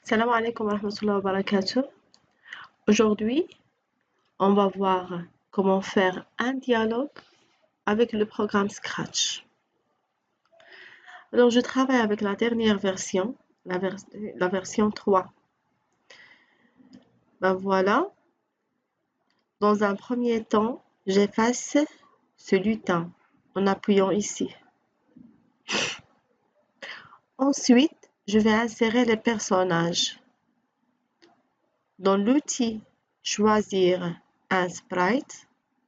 Salam alaikum wa rahmatullahi wa barakatuh. Aujourd'hui, on va voir comment faire un dialogue avec le programme Scratch. Alors, je travaille avec la dernière version, la version 3. Ben voilà. Dans un premier temps, j'efface ce lutin en appuyant ici. Ensuite, je vais insérer les personnages. Dans l'outil Choisir un sprite,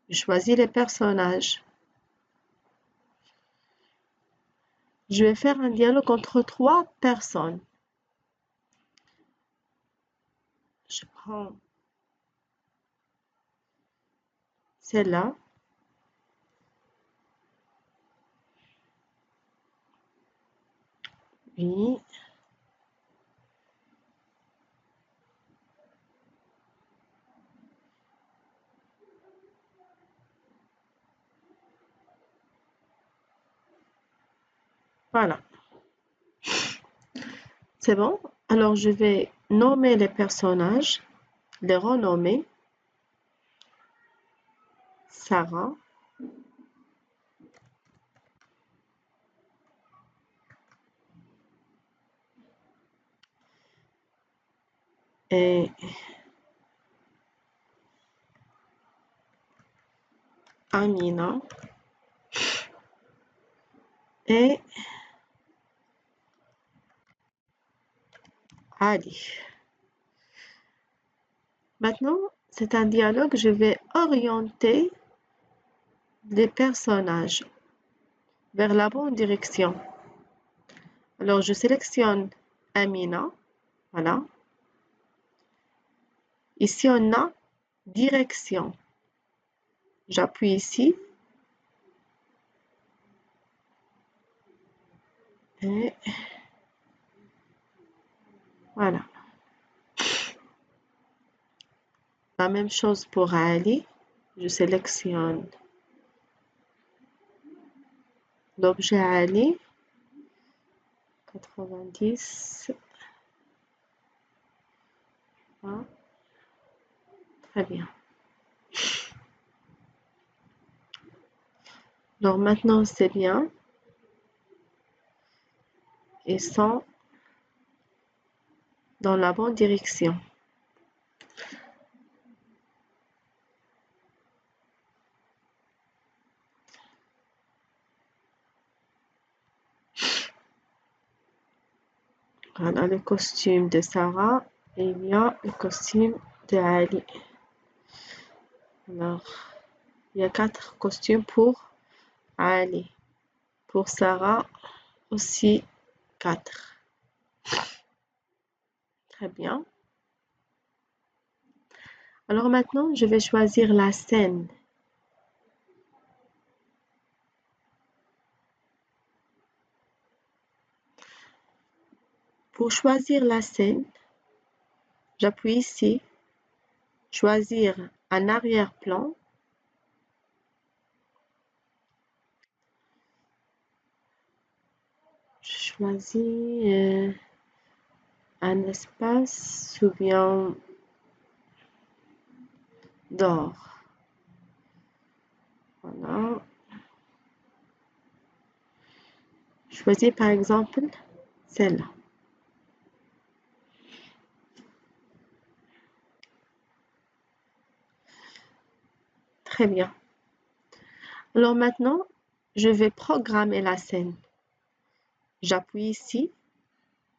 je choisis les personnages. Je vais faire un dialogue entre 3 personnes. Je prends celle-là. Oui. Voilà. C'est bon? Alors, je vais nommer les personnages, les renommer. Sarah. Et Amina. Et Ali. Maintenant, c'est un dialogue, je vais orienter les personnages vers la bonne direction. Alors, je sélectionne Amina. Voilà. Ici, on a direction. J'appuie ici. Et voilà. La même chose pour Ali. Je sélectionne l'objet Ali. 90. Ah, très bien. Alors maintenant, c'est bien. Ils sont dans la bonne direction. Voilà le costume de Sarah et il y a le costume de Ali. Alors, il y a 4 costumes pour Ali. Pour Sarah, aussi 4. Très bien. Alors maintenant, je vais choisir la scène. Pour choisir la scène, j'appuie ici, choisir un arrière-plan. Je choisis un espace ou bien d'or. Voilà. Je choisis par exemple celle-là. Très bien. Alors maintenant, je vais programmer la scène. J'appuie ici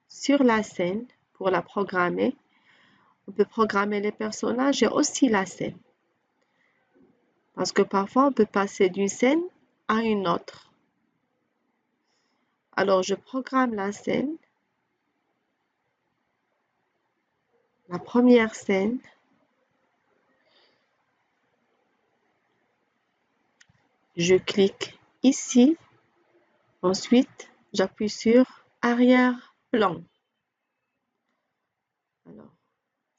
sur la scène pour la programmer. On peut programmer les personnages et aussi la scène. Parce que parfois, on peut passer d'une scène à une autre. Alors, je programme la scène. La première scène. Je clique ici. Ensuite, j'appuie sur arrière-plan. Alors,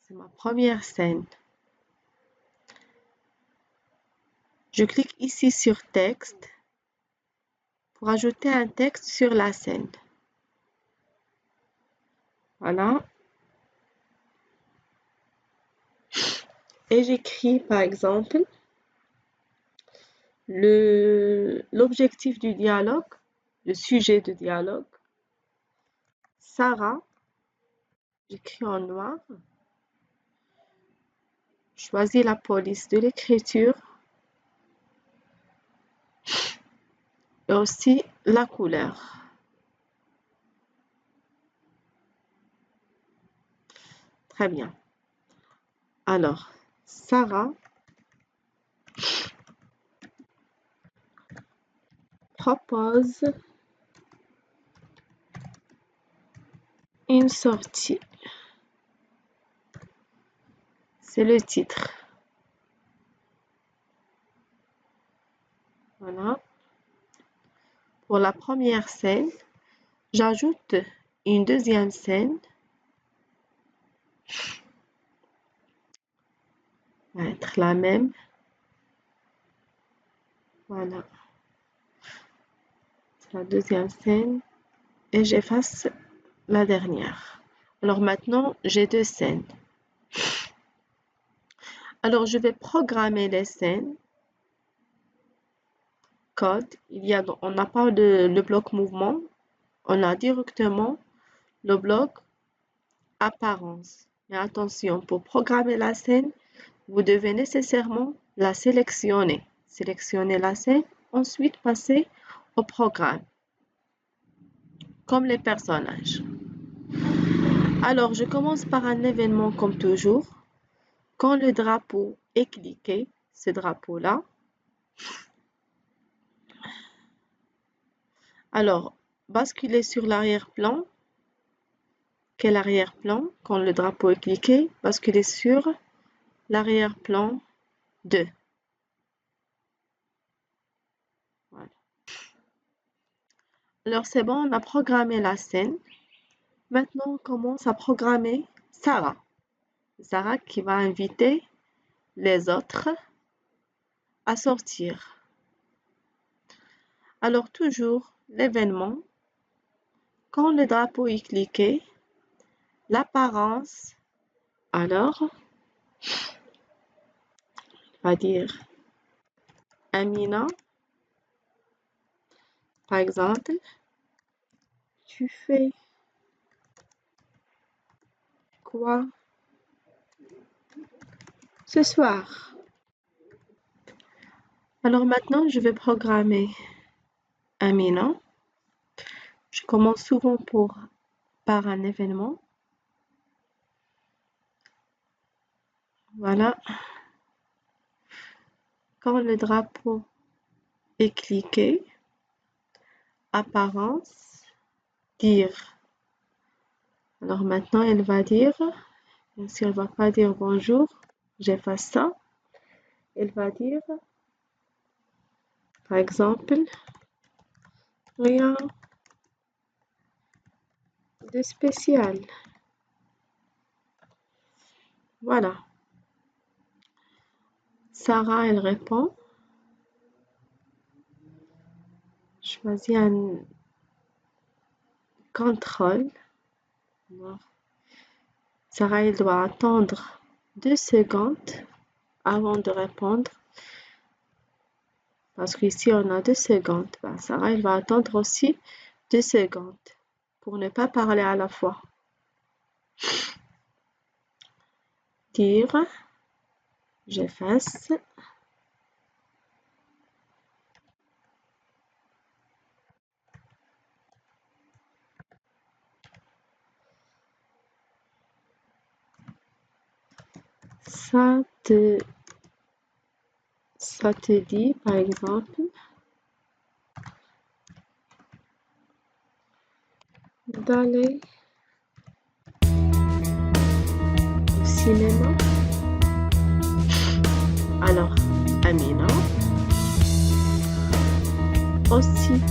c'est ma première scène. Je clique ici sur texte pour ajouter un texte sur la scène. Voilà. et j'écris par exemple l'objectif du dialogue, le sujet de dialogue. Sarah, j'écris en noir. Choisis la police de l'écriture et aussi la couleur. Très bien. Alors, Sarah propose une sortie. C'est le titre. Voilà. Pour la première scène, j'ajoute une deuxième scène. Va être la même. Voilà. C'est la deuxième scène. Et j'efface la dernière. Alors maintenant, j'ai deux scènes. Alors, je vais programmer les scènes. Code. On n'a pas le bloc mouvement. On a directement le bloc apparence. Mais attention, pour programmer la scène, vous devez nécessairement la sélectionner. Sélectionner la scène, ensuite passer au programme. Comme les personnages. Alors, je commence par un événement comme toujours. Quand le drapeau est cliqué, ce drapeau-là, alors, basculer sur l'arrière-plan. Quel arrière-plan? Quand le drapeau est cliqué, basculer sur l'arrière-plan 2. Voilà. Alors, c'est bon, on a programmé la scène. Maintenant, on commence à programmer Sarah. Sarah qui va inviter les autres à sortir. Alors, toujours l'événement. Quand le drapeau est cliqué, l'apparence, alors, on va dire Amina, par exemple, tu fais quoi ce soir? Alors maintenant, je vais programmer Amina. Je commence souvent par un événement. Voilà. Quand le drapeau est cliqué, apparence, dire. Alors maintenant, elle va dire, bien sûr, elle ne va pas dire bonjour, j'efface ça. Elle va dire, par exemple, rien de spécial. Voilà. Sarah, elle répond. Choisis un contrôle. Sarah, elle doit attendre 2 secondes avant de répondre. Parce qu'ici, on a 2 secondes. Ben, Sarah, elle va attendre aussi 2 secondes pour ne pas parler à la fois. Dire, j'efface. Ça te dit, par exemple, d'aller au cinéma. Alors, Amina aussi.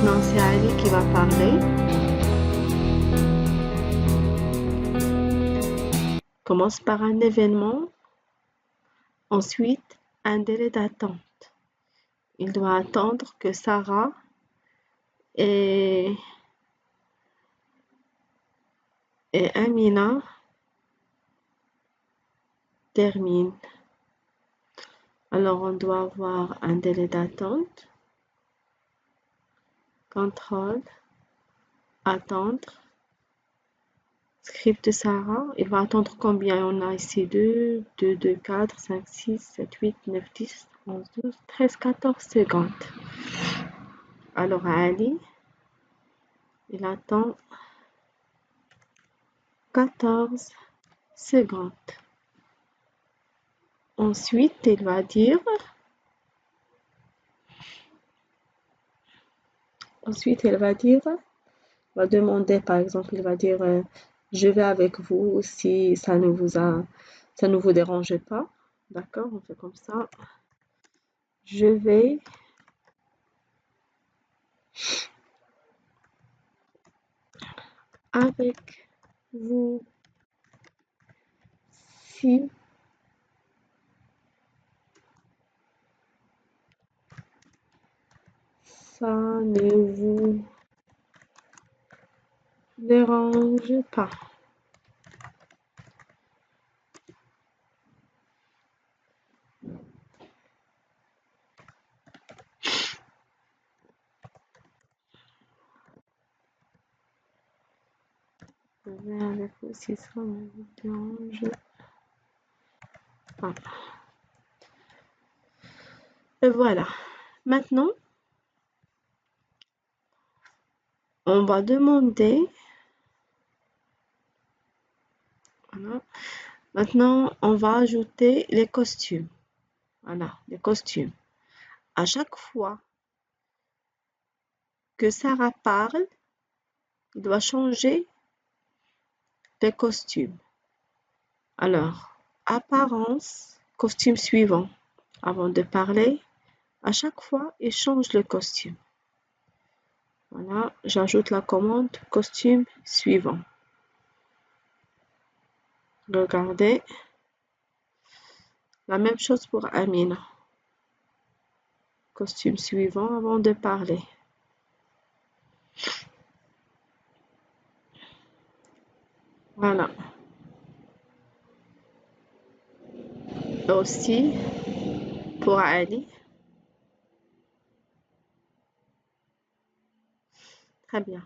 Maintenant, c'est Ali qui va parler. Commence par un événement, ensuite un délai d'attente. Il doit attendre que Sarah et Amina terminent. Alors, on doit avoir un délai d'attente, contrôle, attendre, script de Sarah. Il va attendre combien? On a ici 2, 2, 2, 4, 5, 6, 7, 8, 9, 10, 11, 12, 13, 14 secondes. Alors, Ali, il attend 14 secondes. Ensuite, il va dire, va demander, par exemple, il va dire, je vais avec vous si ça ne vous dérange pas. D'accord, on fait comme ça. Je vais avec vous si ça ne vous dérange pas. Je vais avec vous si ça ne vous dérange pas. Et voilà. Maintenant, on va demander. Voilà. Maintenant, on va ajouter les costumes. Voilà, les costumes. À chaque fois que Sarah parle, il doit changer les costumes. Alors, apparence, costume suivant. Avant de parler, à chaque fois, il change le costume. Voilà, j'ajoute la commande costume suivant. Regardez. La même chose pour Amina. Costume suivant avant de parler. Voilà. Aussi pour Ali. Très bien.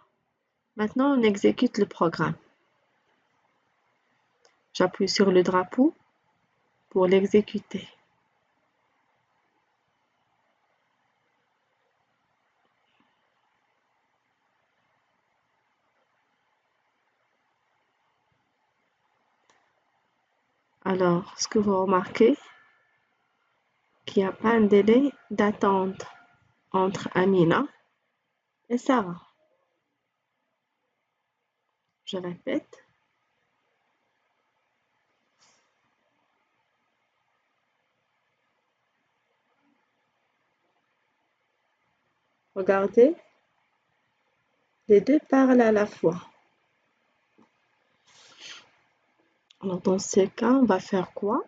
Maintenant, on exécute le programme. J'appuie sur le drapeau pour l'exécuter. Alors, ce que vous remarquez, qu'il n'y a pas un délai d'attente entre Amina et Sarah. Je répète. Regardez, les deux parlent à la fois. Alors, dans ce cas, on va faire quoi?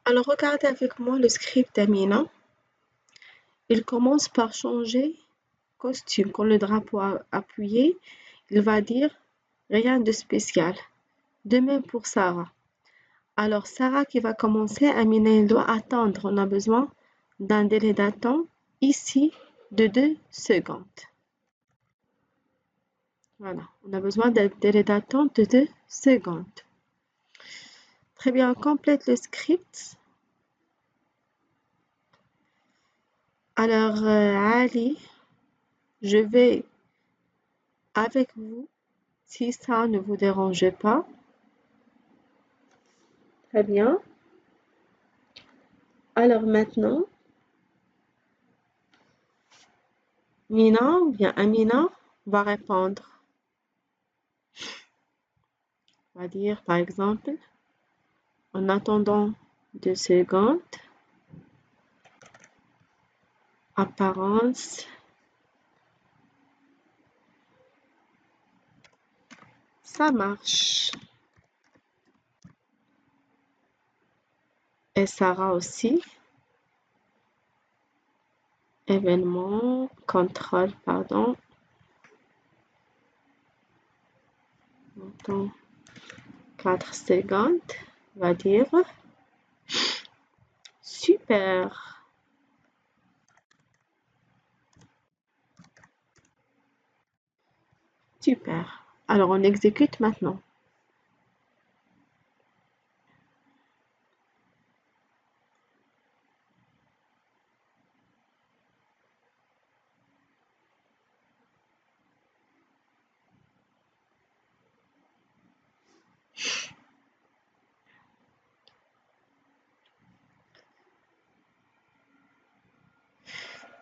Alors, regardez avec moi le script d'Amina. Il commence par changer costume. Quand le drapeau a appuyé, il va dire rien de spécial. De même pour Sarah. Alors, Sarah qui va commencer, Amina, elle doit attendre. On a besoin d'un délai d'attente ici de 2 secondes. Voilà, on a besoin d'un délai d'attente de 2 secondes. Très bien, on complète le script. Alors, Ali, je vais avec vous si ça ne vous dérange pas. Très bien. Alors maintenant, Mina ou bien Amina va répondre. On va dire par exemple, en attendant 2 secondes, Apparence. Ça marche. Et Sarah aussi. Événement, contrôle, pardon. Attends, 4 secondes, on va dire. Super. Super. Alors, on exécute maintenant.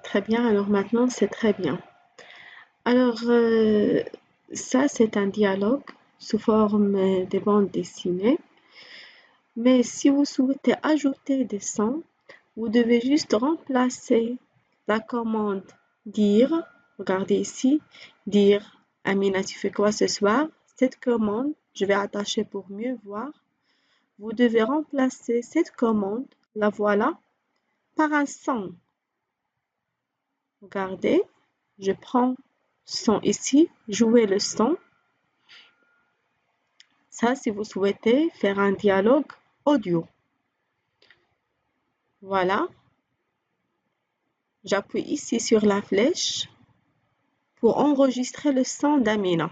Très bien. Alors maintenant, c'est très bien. Alors, ça, c'est un dialogue sous forme de bande dessinée. Mais si vous souhaitez ajouter des sons, vous devez juste remplacer la commande dire, regardez ici, dire Amina, tu fais quoi ce soir? Cette commande, je vais attacher pour mieux voir. Vous devez remplacer cette commande, la voilà, par un son. Regardez, je prends son ici, jouer le son. Ça, si vous souhaitez faire un dialogue audio. Voilà. J'appuie ici sur la flèche pour enregistrer le son d'Amina.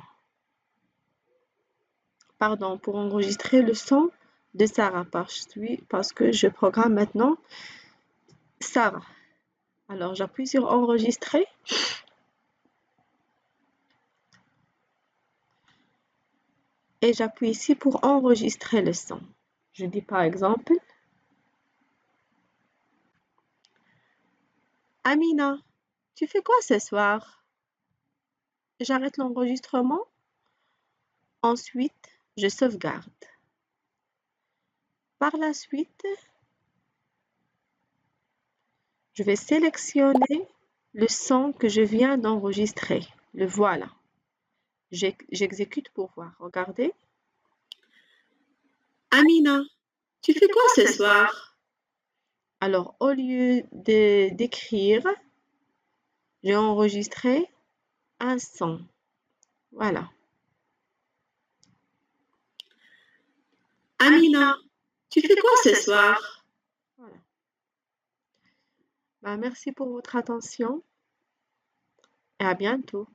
Pardon, pour enregistrer le son de Sarah parce que je programme maintenant Sarah. Alors, j'appuie sur enregistrer. Et j'appuie ici pour enregistrer le son. Je dis par exemple, Amina, tu fais quoi ce soir? J'arrête l'enregistrement. Ensuite, je sauvegarde. Par la suite, je vais sélectionner le son que je viens d'enregistrer. Le voilà. J'exécute pour voir. Regardez. Amina, tu fais quoi ce soir? Alors, au lieu d'écrire, j'ai enregistré un son. Voilà. Amina, tu fais quoi ce soir? Voilà. Bah, merci pour votre attention et à bientôt.